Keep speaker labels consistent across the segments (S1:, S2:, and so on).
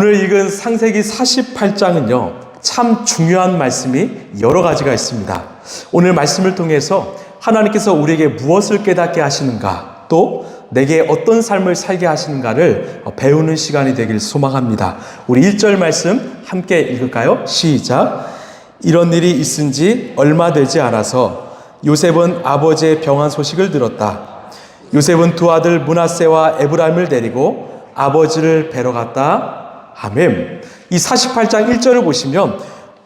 S1: 오늘 읽은 창세기 48장은요, 참 중요한 말씀이 여러 가지가 있습니다. 오늘 말씀을 통해서 하나님께서 우리에게 무엇을 깨닫게 하시는가, 또 내게 어떤 삶을 살게 하시는가를 배우는 시간이 되길 소망합니다. 우리 1절 말씀 함께 읽을까요? 시작. 이런 일이 있은 지 얼마 되지 않아서 요셉은 아버지의 병환 소식을 들었다. 요셉은 두 아들 므낫세와 에브라임을 데리고 아버지를 뵈러 갔다. 아멘. 이 48장 1절을 보시면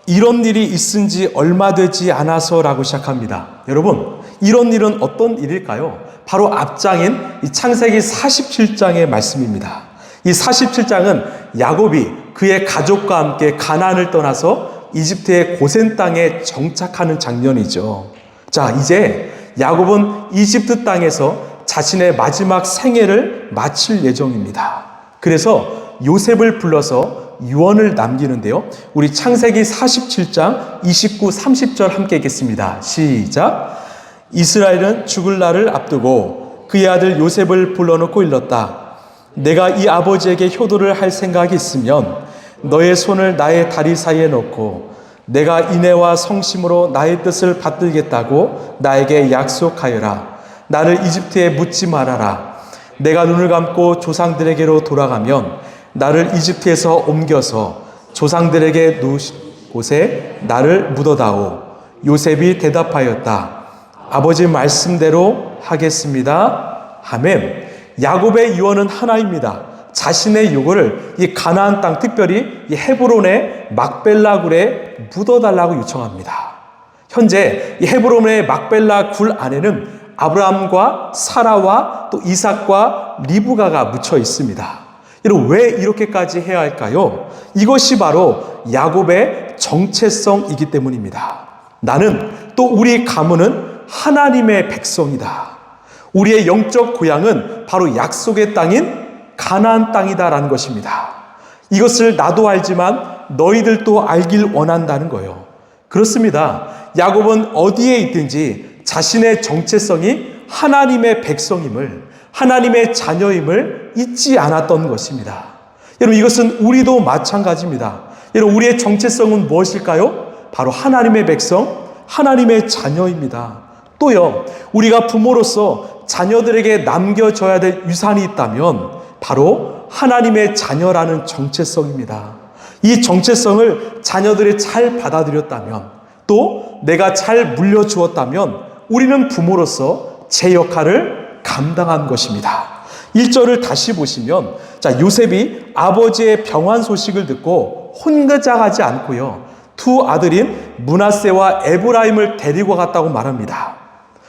S1: 이런 일이 있은 지 얼마 되지 않아서 라고 시작합니다. 여러분, 이런 일은 어떤 일일까요? 바로 앞장인 이 창세기 47장의 말씀입니다. 이 47장은 야곱이 그의 가족과 함께 가나안을 떠나서 이집트의 고센 땅에 정착하는 장면이죠. 자, 이제 야곱은 이집트 땅에서 자신의 마지막 생애를 마칠 예정입니다. 그래서 요셉을 불러서 유언을 남기는데요. 우리 창세기 47장 29, 30절 함께 읽겠습니다. 시작. 이스라엘은 죽을 날을 앞두고 그의 아들 요셉을 불러놓고 일렀다. 내가 이 아버지에게 효도를 할 생각이 있으면 너의 손을 나의 다리 사이에 넣고 내가 인애와 성심으로 나의 뜻을 받들겠다고 나에게 약속하여라. 나를 이집트에 묻지 말아라. 내가 눈을 감고 조상들에게로 돌아가면 나를 이집트에서 옮겨서 조상들에게 누우신 곳에 나를 묻어다오. 요셉이 대답하였다. 아버지 말씀대로 하겠습니다. 아멘. 야곱의 유언은 하나입니다. 자신의 요구를 이 가나안 땅, 특별히 이 헤브론의 막벨라 굴에 묻어달라고 요청합니다. 현재 이 헤브론의 막벨라 굴 안에는 아브라함과 사라와 또 이삭과 리브가가 묻혀 있습니다. 여러분, 왜 이렇게까지 해야 할까요? 이것이 바로 야곱의 정체성이기 때문입니다. 나는 또 우리 가문은 하나님의 백성이다. 우리의 영적 고향은 바로 약속의 땅인 가나안 땅이다라는 것입니다. 이것을 나도 알지만 너희들도 알길 원한다는 거예요. 그렇습니다. 야곱은 어디에 있든지 자신의 정체성이 하나님의 백성임을, 하나님의 자녀임을 잊지 않았던 것입니다. 여러분, 이것은 우리도 마찬가지입니다. 여러분, 우리의 정체성은 무엇일까요? 바로 하나님의 백성, 하나님의 자녀입니다. 또요, 우리가 부모로서 자녀들에게 남겨줘야 될 유산이 있다면 바로 하나님의 자녀라는 정체성입니다. 이 정체성을 자녀들이 잘 받아들였다면, 또 내가 잘 물려주었다면 우리는 부모로서 제 역할을 감당한 것입니다. 1절을 다시 보시면, 자, 요셉이 아버지의 병환 소식을 듣고 혼자가지 않고요, 두 아들인 므낫세와 에브라임을 데리고 갔다고 말합니다.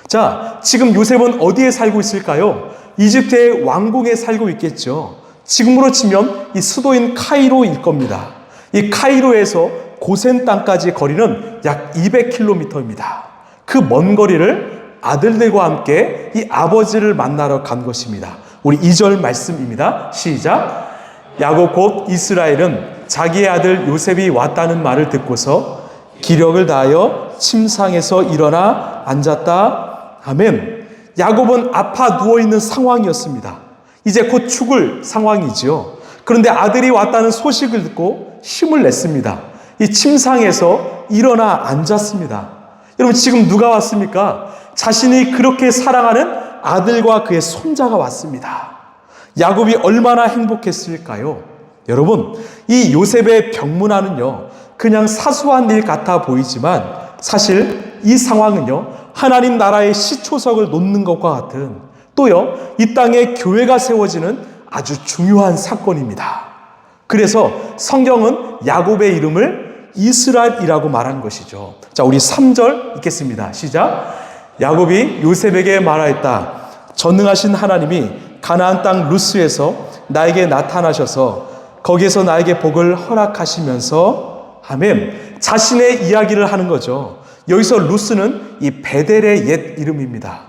S1: 자, 지금 요셉은 어디에 살고 있을까요? 이집트의 왕궁에 살고 있겠죠. 지금으로 치면 이 수도인 카이로일 겁니다. 이 카이로에서 고센 땅까지 거리는 약 200km입니다. 그 먼 거리를 아들들과 함께 이 아버지를 만나러 간 것입니다. 우리 2절 말씀입니다. 시작. 야곱 곧 이스라엘은 자기의 아들 요셉이 왔다는 말을 듣고서 기력을 다하여 침상에서 일어나 앉았다. 아멘. 야곱은 아파 누워있는 상황이었습니다. 이제 곧 죽을 상황이지요. 그런데 아들이 왔다는 소식을 듣고 힘을 냈습니다. 이 침상에서 일어나 앉았습니다. 여러분, 지금 누가 왔습니까? 자신이 그렇게 사랑하는 아들과 그의 손자가 왔습니다. 야곱이 얼마나 행복했을까요? 여러분, 이 요셉의 병문안은요, 그냥 사소한 일 같아 보이지만 사실 이 상황은요, 하나님 나라의 시초석을 놓는 것과 같은, 또요, 이 땅에 교회가 세워지는 아주 중요한 사건입니다. 그래서 성경은 야곱의 이름을 이스라엘이라고 말한 것이죠. 자, 우리 3절 읽겠습니다. 시작. 야곱이 요셉에게 말하였다. 전능하신 하나님이 가나안 땅 루스에서 나에게 나타나셔서 거기에서 나에게 복을 허락하시면서, 아멘. 자신의 이야기를 하는 거죠. 여기서 루스는 이 베델의 옛 이름입니다.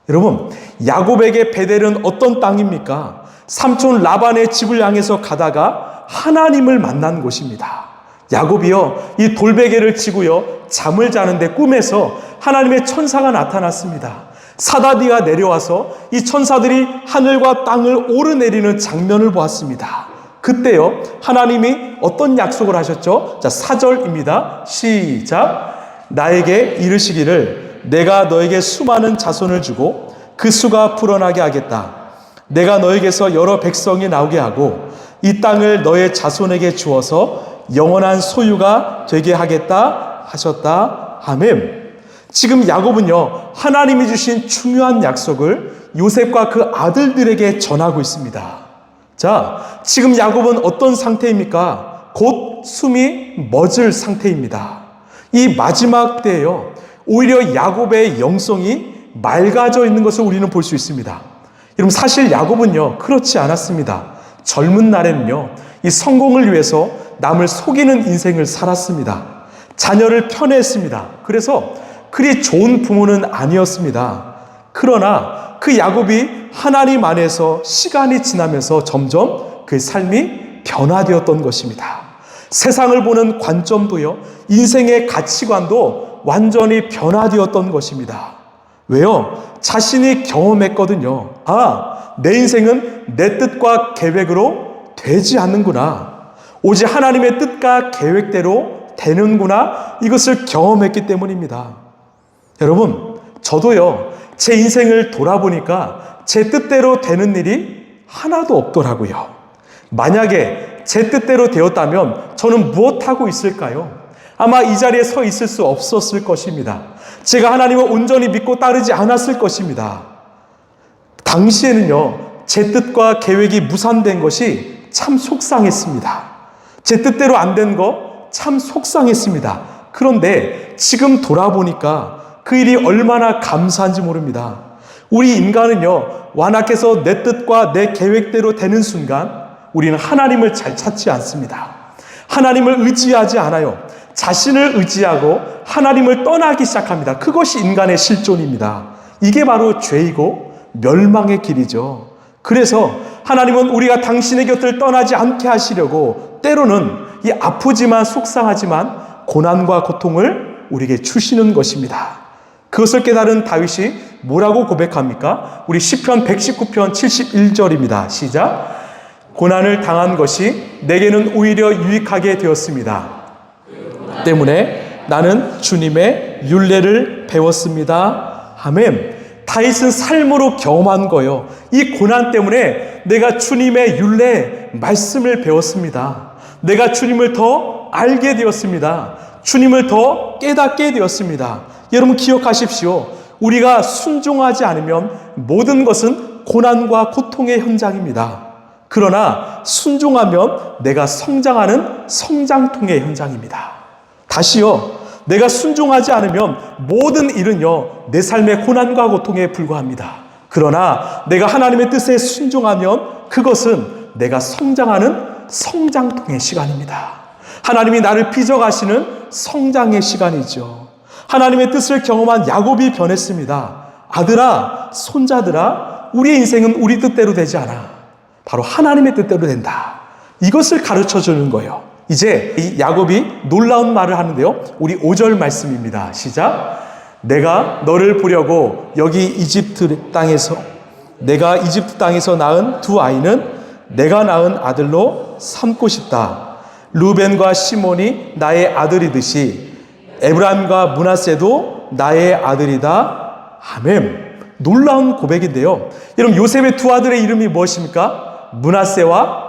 S1: 여러분, 야곱에게 베델은 어떤 땅입니까? 삼촌 라반의 집을 향해서 가다가 하나님을 만난 곳입니다. 야곱이요, 이 돌베개를 치고요, 잠을 자는데 꿈에서 하나님의 천사가 나타났습니다. 사다디가 내려와서 이 천사들이 하늘과 땅을 오르내리는 장면을 보았습니다. 그때요, 하나님이 어떤 약속을 하셨죠? 자, 4절입니다. 시작. 나에게 이르시기를 내가 너에게 수많은 자손을 주고 그 수가 불어나게 하겠다. 내가 너에게서 여러 백성이 나오게 하고 이 땅을 너의 자손에게 주어서 영원한 소유가 되게 하겠다 하셨다. 아멘. 지금 야곱은요, 하나님이 주신 중요한 약속을 요셉과 그 아들들에게 전하고 있습니다. 자, 지금 야곱은 어떤 상태입니까? 곧 숨이 멎을 상태입니다. 이 마지막 때에요, 오히려 야곱의 영성이 맑아져 있는 것을 우리는 볼 수 있습니다. 여러분, 사실 야곱은요, 그렇지 않았습니다. 젊은 날에는요, 이 성공을 위해서 남을 속이는 인생을 살았습니다. 자녀를 편애했습니다. 그래서 그리 좋은 부모는 아니었습니다. 그러나 그 야곱이 하나님 안에서 시간이 지나면서 점점 그 삶이 변화되었던 것입니다. 세상을 보는 관점도요, 인생의 가치관도 완전히 변화되었던 것입니다. 왜요? 자신이 경험했거든요. 아, 내 인생은 내 뜻과 계획으로 되지 않는구나. 오직 하나님의 뜻과 계획대로 되는구나. 이것을 경험했기 때문입니다. 여러분, 저도요, 제 인생을 돌아보니까 제 뜻대로 되는 일이 하나도 없더라고요. 만약에 제 뜻대로 되었다면 저는 무엇하고 있을까요? 아마 이 자리에 서 있을 수 없었을 것입니다. 제가 하나님을 온전히 믿고 따르지 않았을 것입니다. 당시에는요, 제 뜻과 계획이 무산된 것이 참 속상했습니다. 제 뜻대로 안 된 거 참 속상했습니다. 그런데 지금 돌아보니까 그 일이 얼마나 감사한지 모릅니다. 우리 인간은요, 완악해서 내 뜻과 내 계획대로 되는 순간 우리는 하나님을 잘 찾지 않습니다. 하나님을 의지하지 않아요. 자신을 의지하고 하나님을 떠나기 시작합니다. 그것이 인간의 실존입니다. 이게 바로 죄이고 멸망의 길이죠. 그래서 하나님은 우리가 당신의 곁을 떠나지 않게 하시려고 때로는 이 아프지만 속상하지만 고난과 고통을 우리에게 주시는 것입니다. 그것을 깨달은 다윗이 뭐라고 고백합니까? 우리 시편 119편 71절입니다. 시작. 고난을 당한 것이 내게는 오히려 유익하게 되었습니다. 때문에 나는 주님의 율례를 배웠습니다. 아멘. 다윗은 삶으로 경험한 거예요. 이 고난 때문에 내가 주님의 율례 말씀을 배웠습니다. 내가 주님을 더 알게 되었습니다. 주님을 더 깨닫게 되었습니다. 여러분 기억하십시오. 우리가 순종하지 않으면 모든 것은 고난과 고통의 현장입니다. 그러나 순종하면 내가 성장하는 성장통의 현장입니다. 다시요. 내가 순종하지 않으면 모든 일은요, 내 삶의 고난과 고통에 불과합니다. 그러나 내가 하나님의 뜻에 순종하면 그것은 내가 성장하는 성장통의 시간입니다. 하나님이 나를 빚어가시는 성장의 시간이죠. 하나님의 뜻을 경험한 야곱이 변했습니다. 아들아, 손자들아, 우리의 인생은 우리 뜻대로 되지 않아. 바로 하나님의 뜻대로 된다. 이것을 가르쳐주는 거예요. 이제 이 야곱이 놀라운 말을 하는데요. 우리 5절 말씀입니다. 시작. 내가 너를 보려고 여기 이집트 땅에서 내가 이집트 땅에서 낳은 두 아이는 내가 낳은 아들로 삼고 싶다. 루벤과 시몬이 나의 아들이듯이 에브라임과 므낫세도 나의 아들이다. 아멘. 놀라운 고백인데요. 여러분 요셉의 두 아들의 이름이 무엇입니까? 므낫세와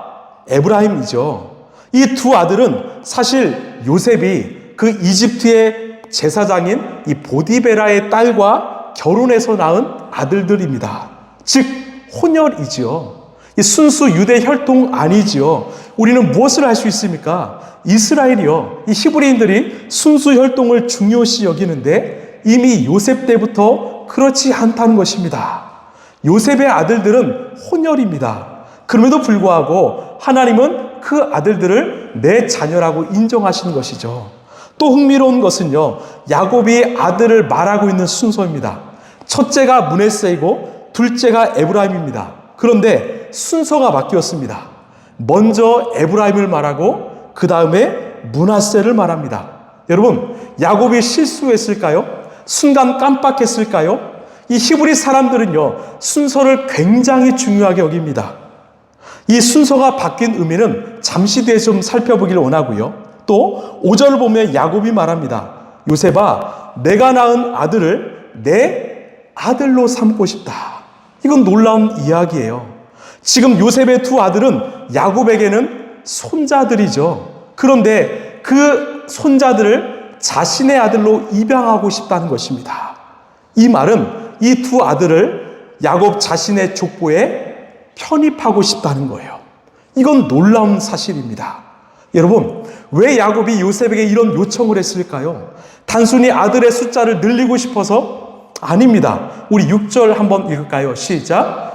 S1: 에브라임이죠. 이 두 아들은 사실 요셉이 그 이집트의 제사장인 이 보디베라의 딸과 결혼해서 낳은 아들들입니다. 즉 혼혈이지요. 이 순수 유대 혈통 아니지요. 우리는 무엇을 할 수 있습니까? 이스라엘이요. 이 히브리인들이 순수 혈통을 중요시 여기는데 이미 요셉 때부터 그렇지 않다는 것입니다. 요셉의 아들들은 혼혈입니다. 그럼에도 불구하고 하나님은 그 아들들을 내 자녀라고 인정하시는 것이죠. 또 흥미로운 것은요, 야곱이 아들을 말하고 있는 순서입니다. 첫째가 므낫세이고 둘째가 에브라임입니다. 그런데 순서가 바뀌었습니다. 먼저 에브라임을 말하고 그 다음에 므낫세를 말합니다. 여러분, 야곱이 실수했을까요? 순간 깜빡했을까요? 이 히브리 사람들은요, 순서를 굉장히 중요하게 여깁니다. 이 순서가 바뀐 의미는 잠시 뒤에 좀 살펴보기를 원하고요. 또 5절을 보면 야곱이 말합니다. 요셉아, 내가 낳은 아들을 내 아들로 삼고 싶다. 이건 놀라운 이야기예요. 지금 요셉의 두 아들은 야곱에게는 손자들이죠. 그런데 그 손자들을 자신의 아들로 입양하고 싶다는 것입니다. 이 말은 이 두 아들을 야곱 자신의 족보에 편입하고 싶다는 거예요. 이건 놀라운 사실입니다. 여러분, 왜 야곱이 요셉에게 이런 요청을 했을까요? 단순히 아들의 숫자를 늘리고 싶어서? 아닙니다. 우리 6절 한번 읽을까요? 시작.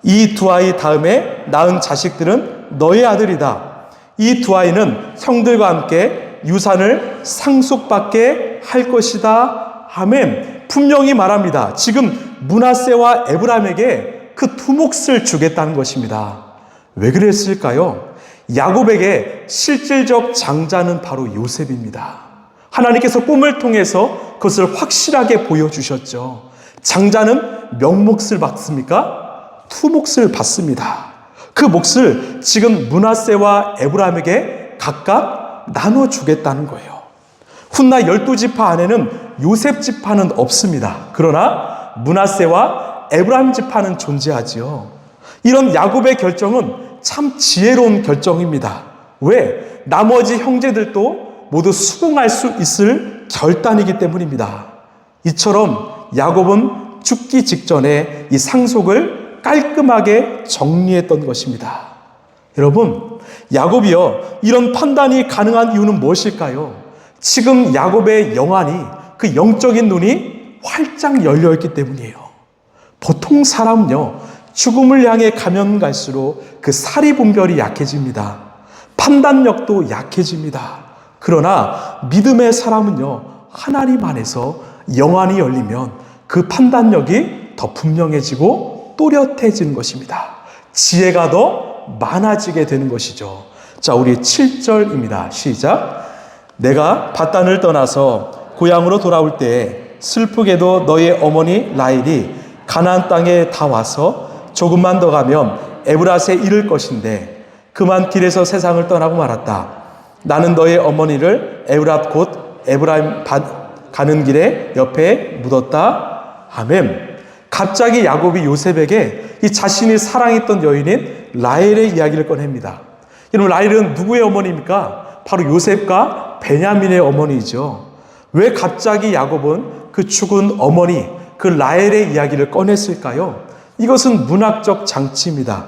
S1: 이 두 아이 다음에 낳은 자식들은 너의 아들이다. 이 두 아이는 형들과 함께 유산을 상속받게 할 것이다. 아멘. 분명히 말합니다. 지금 므낫세와 에브라임에게 그 두 몫을 주겠다는 것입니다. 왜 그랬을까요? 야곱에게 실질적 장자는 바로 요셉입니다. 하나님께서 꿈을 통해서 그것을 확실하게 보여주셨죠. 장자는 몇 몫을 받습니까? 두 몫을 받습니다. 그 몫을 지금 므낫세와 에브라임에게 각각 나눠주겠다는 거예요. 훗날 12지파 안에는 요셉 지파는 없습니다. 그러나 므낫세와 에브라임 지파는 존재하지요. 이런 야곱의 결정은 참 지혜로운 결정입니다. 왜? 나머지 형제들도 모두 수긍할 수 있을 결단이기 때문입니다. 이처럼 야곱은 죽기 직전에 이 상속을 깔끔하게 정리했던 것입니다. 여러분, 야곱이요, 이런 판단이 가능한 이유는 무엇일까요? 지금 야곱의 영안이, 그 영적인 눈이 활짝 열려있기 때문이에요. 보통 사람은요, 죽음을 향해 가면 갈수록 그 사리분별이 약해집니다. 판단력도 약해집니다. 그러나 믿음의 사람은요, 하나님 안에서 영안이 열리면 그 판단력이 더 분명해지고 또렷해지는 것입니다. 지혜가 더 많아지게 되는 것이죠. 자, 우리 7절입니다. 시작. 내가 밧단을 떠나서 고향으로 돌아올 때에 슬프게도 너의 어머니 라헬이 가나안 땅에 다 와서 조금만 더 가면 에브랏에 이를 것인데 그만 길에서 세상을 떠나고 말았다. 나는 너의 어머니를 에브랏 곧 에브라임 가는 길에 옆에 묻었다. 아멘. 갑자기 야곱이 요셉에게 이 자신이 사랑했던 여인인 라헬의 이야기를 꺼냅니다. 여러분, 라헬은 누구의 어머니입니까? 바로 요셉과 베냐민의 어머니이죠. 왜 갑자기 야곱은 그 죽은 어머니, 그 라헬의 이야기를 꺼냈을까요? 이것은 문학적 장치입니다.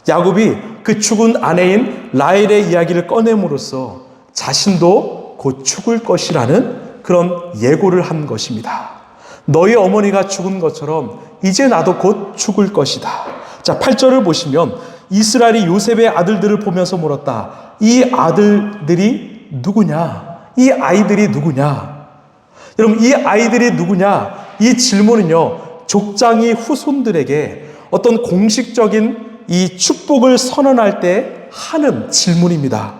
S1: 야곱이 그 죽은 아내인 라헬의 이야기를 꺼냄으로써 자신도 곧 죽을 것이라는 그런 예고를 한 것입니다. 너희 어머니가 죽은 것처럼 이제 나도 곧 죽을 것이다. 자, 8절을 보시면 이스라엘이 요셉의 아들들을 보면서 물었다. 이 아들들이 누구냐? 이 아이들이 누구냐? 여러분, 이 아이들이 누구냐? 이 질문은요, 족장이 후손들에게 어떤 공식적인 이 축복을 선언할 때 하는 질문입니다.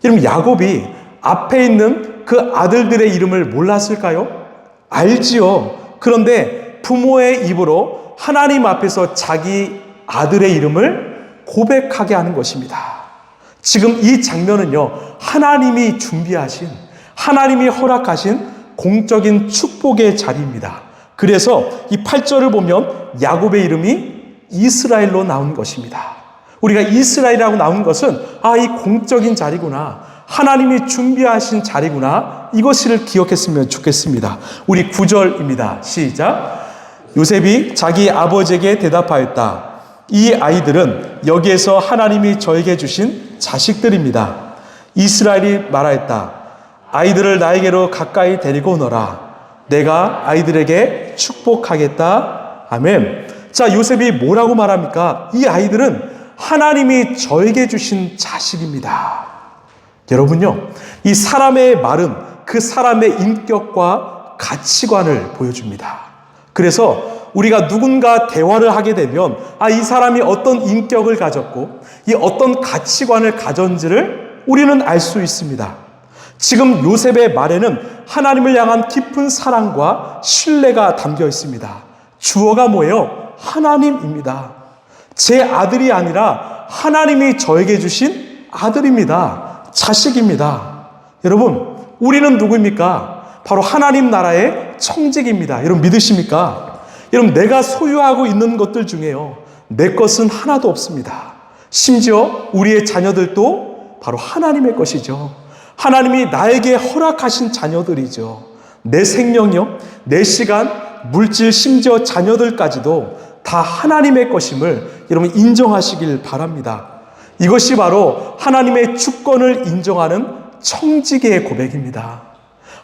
S1: 여러분, 야곱이 앞에 있는 그 아들들의 이름을 몰랐을까요? 알지요. 그런데 부모의 입으로 하나님 앞에서 자기 아들의 이름을 고백하게 하는 것입니다. 지금 이 장면은요, 하나님이 준비하신, 하나님이 허락하신 공적인 축복의 자리입니다. 그래서 이 8절을 보면 야곱의 이름이 이스라엘로 나온 것입니다. 우리가 이스라엘이라고 나온 것은 이 공적인 자리구나, 하나님이 준비하신 자리구나, 이것을 기억했으면 좋겠습니다. 우리 9절입니다. 시작. 요셉이 자기 아버지에게 대답하였다. 이 아이들은 여기에서 하나님이 저에게 주신 자식들입니다. 이스라엘이 말하였다. 아이들을 나에게로 가까이 데리고 오너라. 내가 아이들에게 축복하겠다. 아멘. 자, 요셉이 뭐라고 말합니까? 이 아이들은 하나님이 저에게 주신 자식입니다. 여러분요, 이 사람의 말은 그 사람의 인격과 가치관을 보여줍니다. 그래서 우리가 누군가 대화를 하게 되면 이 사람이 어떤 인격을 가졌고 이 어떤 가치관을 가졌는지를 우리는 알 수 있습니다. 지금 요셉의 말에는 하나님을 향한 깊은 사랑과 신뢰가 담겨 있습니다. 주어가 뭐예요? 하나님입니다. 제 아들이 아니라 하나님이 저에게 주신 아들입니다. 자식입니다. 여러분, 우리는 누구입니까? 바로 하나님 나라의 청직입니다. 여러분 믿으십니까? 여러분, 내가 소유하고 있는 것들 중에요, 내 것은 하나도 없습니다. 심지어 우리의 자녀들도 바로 하나님의 것이죠. 하나님이 나에게 허락하신 자녀들이죠. 내 생명이요, 내 시간, 물질, 심지어 자녀들까지도 다 하나님의 것임을 여러분 인정하시길 바랍니다. 이것이 바로 하나님의 주권을 인정하는 청지기의 고백입니다.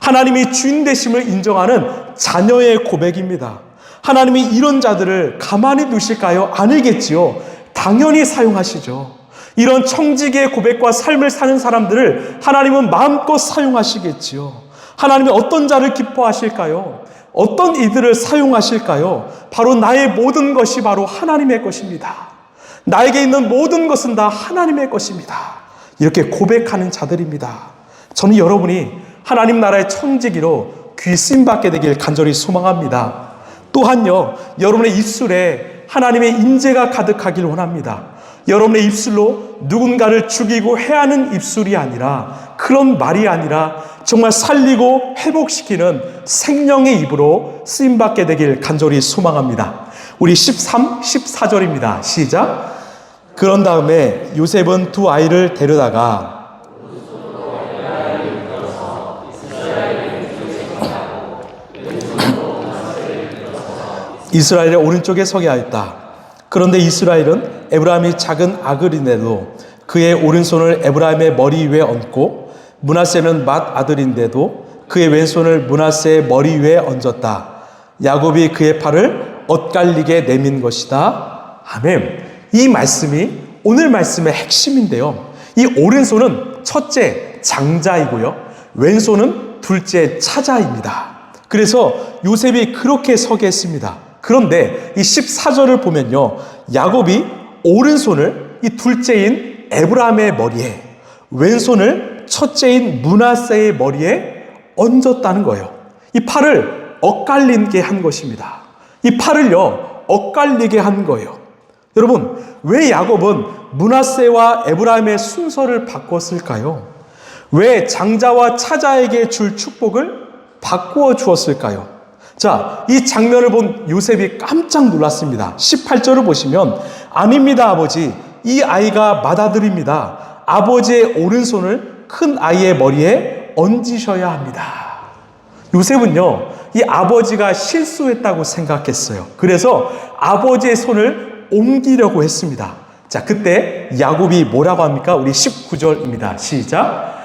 S1: 하나님이 주인 되심을 인정하는 자녀의 고백입니다. 하나님이 이런 자들을 가만히 두실까요? 아니겠지요. 당연히 사용하시죠. 이런 청지기의 고백과 삶을 사는 사람들을 하나님은 마음껏 사용하시겠지요. 하나님이 어떤 자를 기뻐하실까요? 어떤 이들을 사용하실까요? 바로 나의 모든 것이 바로 하나님의 것입니다. 나에게 있는 모든 것은 다 하나님의 것입니다. 이렇게 고백하는 자들입니다. 저는 여러분이 하나님 나라의 청지기로 귀 쓰임받게 되길 간절히 소망합니다. 또한요, 여러분의 입술에 하나님의 인재가 가득하길 원합니다. 여러분의 입술로 누군가를 죽이고 해하는 입술이 아니라, 그런 말이 아니라 정말 살리고 회복시키는 생명의 입으로 쓰임받게 되길 간절히 소망합니다. 우리 13, 14절입니다. 시작. 그런 다음에 요셉은 두 아이를 데려다가 이스라엘의 오른쪽에 서게 하였다. 그런데 이스라엘은 에브라임이 작은 아들인데도 그의 오른손을 에브라임의 머리 위에 얹고, 므낫세는 맏아들인데도 그의 왼손을 므낫세의 머리 위에 얹었다. 야곱이 그의 팔을 엇갈리게 내민 것이다. 아멘. 이 말씀이 오늘 말씀의 핵심인데요, 이 오른손은 첫째 장자이고요, 왼손은 둘째 차자입니다. 그래서 요셉이 그렇게 서게 했습니다. 그런데 이 14절을 보면요, 야곱이 오른손을 이 둘째인 에브라임의 머리에, 왼손을 첫째인 므낫세의 머리에 얹었다는 거예요. 이 팔을 엇갈리게 한 것입니다. 이 팔을요, 엇갈리게 한 거예요. 여러분, 왜 야곱은 므낫세와 에브라임의 순서를 바꿨을까요? 왜 장자와 차자에게 줄 축복을 바꾸어 주었을까요? 자, 이 장면을 본 요셉이 깜짝 놀랐습니다. 18절을 보시면, 아닙니다 아버지, 이 아이가 맏아들입니다. 아버지의 오른손을 큰 아이의 머리에 얹으셔야 합니다. 요셉은요, 이 아버지가 실수했다고 생각했어요. 그래서 아버지의 손을 옮기려고 했습니다. 자, 그때 야곱이 뭐라고 합니까? 우리 19절입니다. 시작.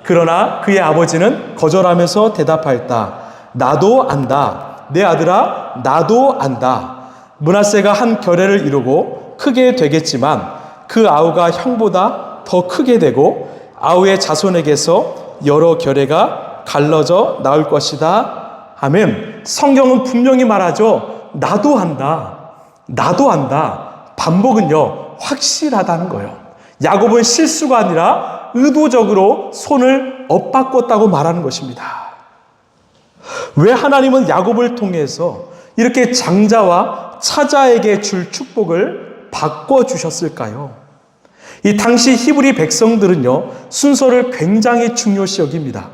S1: 그러나 그의 아버지는 거절하면서 대답하였다. 나도 안다. 내 아들아, 나도 안다. 므낫세가 한 결례를 이루고 크게 되겠지만 그 아우가 형보다 더 크게 되고 아우의 자손에게서 여러 결례가 갈라져 나올 것이다. 아멘. 성경은 분명히 말하죠. 나도 안다. 나도 안다. 반복은요, 확실하다는 거예요. 야곱은 실수가 아니라 의도적으로 손을 엇바꿨다고 말하는 것입니다. 왜 하나님은 야곱을 통해서 이렇게 장자와 차자에게 줄 축복을 바꿔주셨을까요? 이 당시 히브리 백성들은요, 순서를 굉장히 중요시 여깁니다.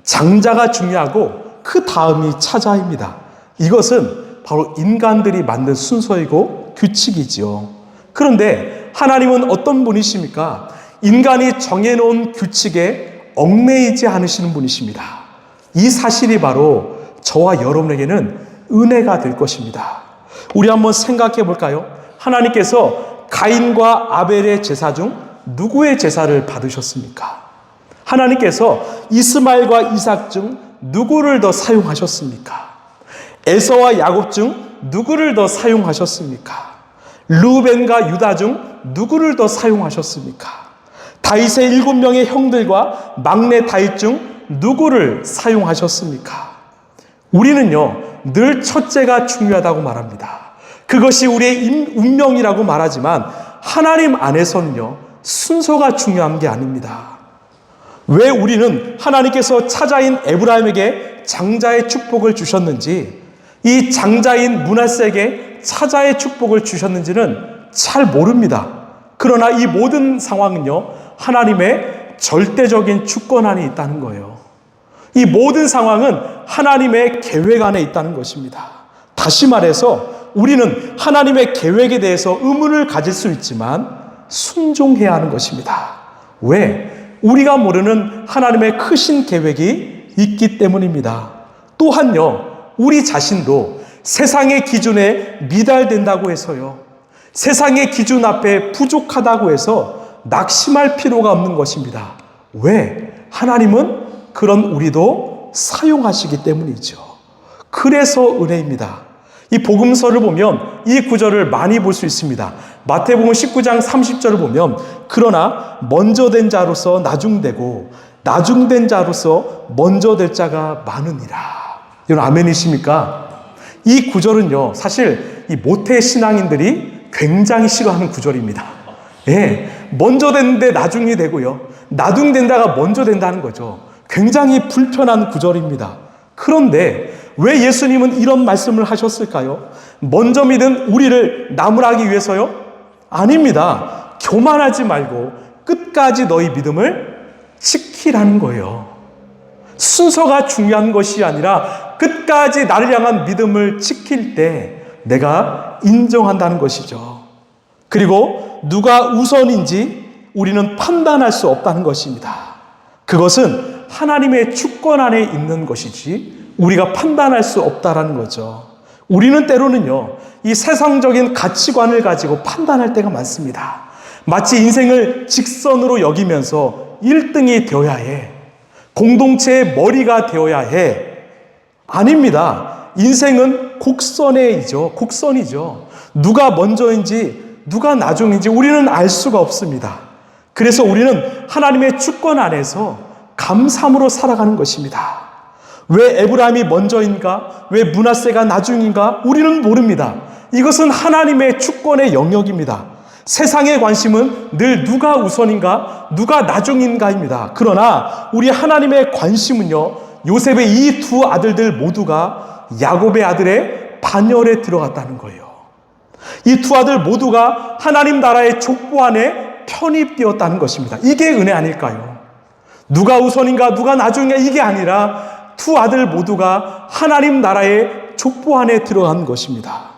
S1: 장자가 중요하고 그 다음이 차자입니다. 이것은 바로 인간들이 만든 순서이고 규칙이지요. 그런데 하나님은 어떤 분이십니까? 인간이 정해놓은 규칙에 얽매이지 않으시는 분이십니다. 이 사실이 바로 저와 여러분에게는 은혜가 될 것입니다. 우리 한번 생각해 볼까요? 하나님께서 가인과 아벨의 제사 중 누구의 제사를 받으셨습니까? 하나님께서 이스마엘과 이삭 중 누구를 더 사용하셨습니까? 에서와 야곱 중 누구를 더 사용하셨습니까? 루벤과 유다 중 누구를 더 사용하셨습니까? 다윗의 7명의 형들과 막내 다윗 중 누구를 사용하셨습니까? 우리는요, 늘 첫째가 중요하다고 말합니다. 그것이 우리의 운명이라고 말하지만 하나님 안에서는요, 순서가 중요한 게 아닙니다. 왜 우리는 하나님께서 차자인 에브라임에게 장자의 축복을 주셨는지, 이 장자인 므낫세에게 차자의 축복을 주셨는지는 잘 모릅니다. 그러나 이 모든 상황은요, 하나님의 절대적인 주권 안에 있다는 거예요. 이 모든 상황은 하나님의 계획 안에 있다는 것입니다. 다시 말해서 우리는 하나님의 계획에 대해서 의문을 가질 수 있지만 순종해야 하는 것입니다. 왜? 우리가 모르는 하나님의 크신 계획이 있기 때문입니다. 또한요, 우리 자신도 세상의 기준에 미달된다고 해서요, 세상의 기준 앞에 부족하다고 해서 낙심할 필요가 없는 것입니다. 왜? 하나님은 그런 우리도 사용하시기 때문이죠. 그래서 은혜입니다. 이 복음서를 보면 이 구절을 많이 볼 수 있습니다. 마태복음 19장 30절을 보면 그러나 먼저 된 자로서 나중되고 나중된 자로서 먼저 될 자가 많으니라. 여러분 아멘이십니까? 이 구절은요, 사실 이 모태 신앙인들이 굉장히 싫어하는 구절입니다. 예, 먼저 됐는데 나중이 되고요, 나중된 자가 먼저 된다는 거죠. 굉장히 불편한 구절입니다. 그런데 왜 예수님은 이런 말씀을 하셨을까요? 먼저 믿은 우리를 나무라기 위해서요? 아닙니다. 교만하지 말고 끝까지 너희 믿음을 지키라는 거예요. 순서가 중요한 것이 아니라 끝까지 나를 향한 믿음을 지킬 때 내가 인정한다는 것이죠. 그리고 누가 우선인지 우리는 판단할 수 없다는 것입니다. 그것은 하나님의 주권 안에 있는 것이지 우리가 판단할 수 없다라는 거죠. 우리는 때로는요, 이 세상적인 가치관을 가지고 판단할 때가 많습니다. 마치 인생을 직선으로 여기면서 1등이 되어야 해, 공동체의 머리가 되어야 해. 아닙니다. 인생은 곡선이죠. 누가 먼저인지 누가 나중인지 우리는 알 수가 없습니다. 그래서 우리는 하나님의 주권 안에서 감사함으로 살아가는 것입니다. 왜 에브라임이 먼저인가? 왜 므낫세가 나중인가? 우리는 모릅니다. 이것은 하나님의 주권의 영역입니다. 세상의 관심은 늘 누가 우선인가? 누가 나중인가입니다. 그러나 우리 하나님의 관심은요, 요셉의 이 두 아들들 모두가 야곱의 아들의 반열에 들어갔다는 거예요. 이 두 아들 모두가 하나님 나라의 족보 안에 편입되었다는 것입니다. 이게 은혜 아닐까요? 누가 우선인가 누가 나중인가 이게 아니라 두 아들 모두가 하나님 나라의 족보 안에 들어간 것입니다.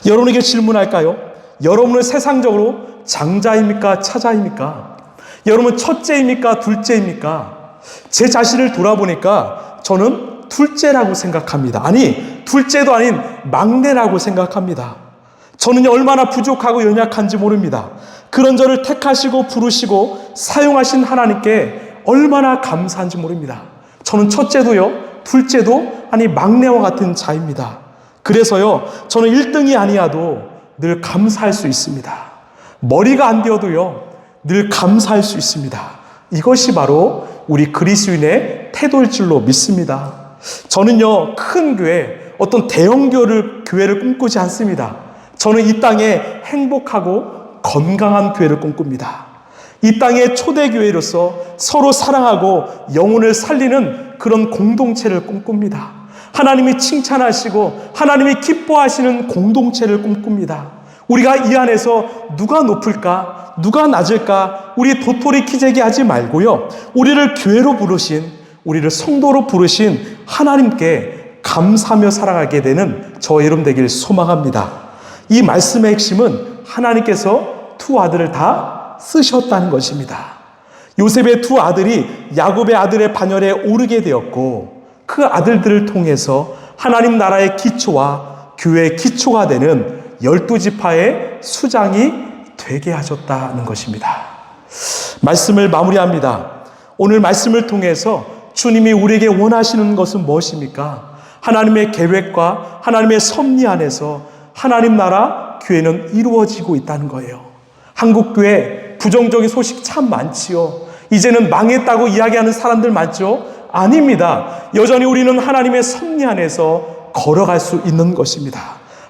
S1: 여러분에게 질문할까요? 여러분은 세상적으로 장자입니까? 차자입니까? 여러분은 첫째입니까? 둘째입니까? 제 자신을 돌아보니까 저는 둘째라고 생각합니다. 아니, 둘째도 아닌 막내라고 생각합니다. 저는 얼마나 부족하고 연약한지 모릅니다. 그런 저를 택하시고 부르시고 사용하신 하나님께 얼마나 감사한지 모릅니다. 저는 첫째도요, 둘째도 아니 막내와 같은 자입니다. 그래서요, 저는 1등이 아니어도 늘 감사할 수 있습니다. 머리가 안 되어도요, 늘 감사할 수 있습니다. 이것이 바로 우리 그리스도인의 태도일 줄로 믿습니다. 저는요, 큰 교회, 어떤 대형 교회를 꿈꾸지 않습니다. 저는 이 땅에 행복하고 건강한 교회를 꿈꿉니다. 이 땅의 초대교회로서 서로 사랑하고 영혼을 살리는 그런 공동체를 꿈꿉니다. 하나님이 칭찬하시고 하나님이 기뻐하시는 공동체를 꿈꿉니다. 우리가 이 안에서 누가 높을까? 누가 낮을까? 우리 도토리 키재기 하지 말고요, 우리를 교회로 부르신, 우리를 성도로 부르신 하나님께 감사하며 살아가게 되는 저 여러분 되길 소망합니다. 이 말씀의 핵심은 하나님께서 두 아들을 다 쓰셨다는 것입니다. 요셉의 두 아들이 야곱의 아들의 반열에 오르게 되었고 그 아들들을 통해서 하나님 나라의 기초와 교회의 기초가 되는 12지파의 수장이 되게 하셨다는 것입니다. 말씀을 마무리합니다. 오늘 말씀을 통해서 주님이 우리에게 원하시는 것은 무엇입니까? 하나님의 계획과 하나님의 섭리 안에서 하나님 나라 교회는 이루어지고 있다는 거예요. 한국교회 부정적인 소식 참 많지요. 이제는 망했다고 이야기하는 사람들 많죠? 아닙니다. 여전히 우리는 하나님의 섭리 안에서 걸어갈 수 있는 것입니다.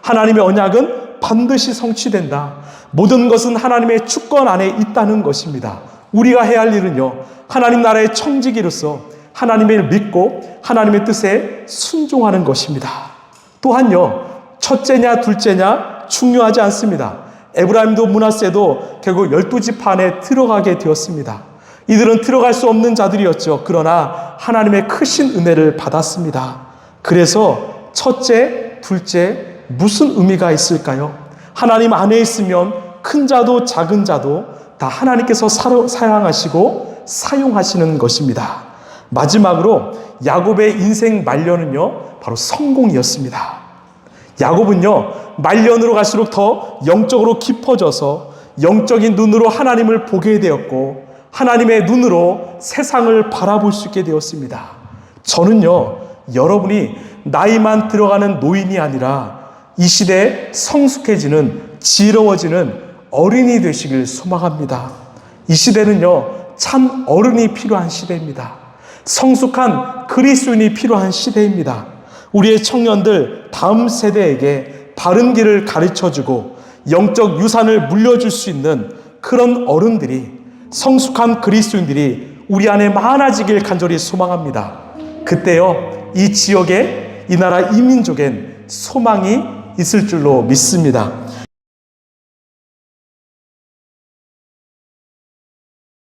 S1: 하나님의 언약은 반드시 성취된다. 모든 것은 하나님의 주권 안에 있다는 것입니다. 우리가 해야 할 일은요, 하나님 나라의 청지기로서 하나님을 믿고 하나님의 뜻에 순종하는 것입니다. 또한요, 첫째냐 둘째냐 중요하지 않습니다. 에브라임도 므낫세도 결국 12지파 안에 들어가게 되었습니다. 이들은 들어갈 수 없는 자들이었죠. 그러나 하나님의 크신 은혜를 받았습니다. 그래서 첫째, 둘째, 무슨 의미가 있을까요? 하나님 안에 있으면 큰 자도 작은 자도 다 하나님께서 사랑하시고 사용하시는 것입니다. 마지막으로 야곱의 인생 말년은요, 바로 성공이었습니다. 야곱은요, 말년으로 갈수록 더 영적으로 깊어져서 영적인 눈으로 하나님을 보게 되었고 하나님의 눈으로 세상을 바라볼 수 있게 되었습니다. 저는요, 여러분이 나이만 들어가는 노인이 아니라 이 시대에 성숙해지는 지혜로워지는 어린이 되시길 소망합니다. 이 시대는요, 참 어른이 필요한 시대입니다. 성숙한 그리스도인이 필요한 시대입니다. 우리의 청년들 다음 세대에게 바른 길을 가르쳐주고 영적 유산을 물려줄 수 있는 그런 어른들이, 성숙한 그리스도인들이 우리 안에 많아지길 간절히 소망합니다. 그때요, 이 지역에, 이 나라, 이 민족엔 소망이 있을 줄로 믿습니다.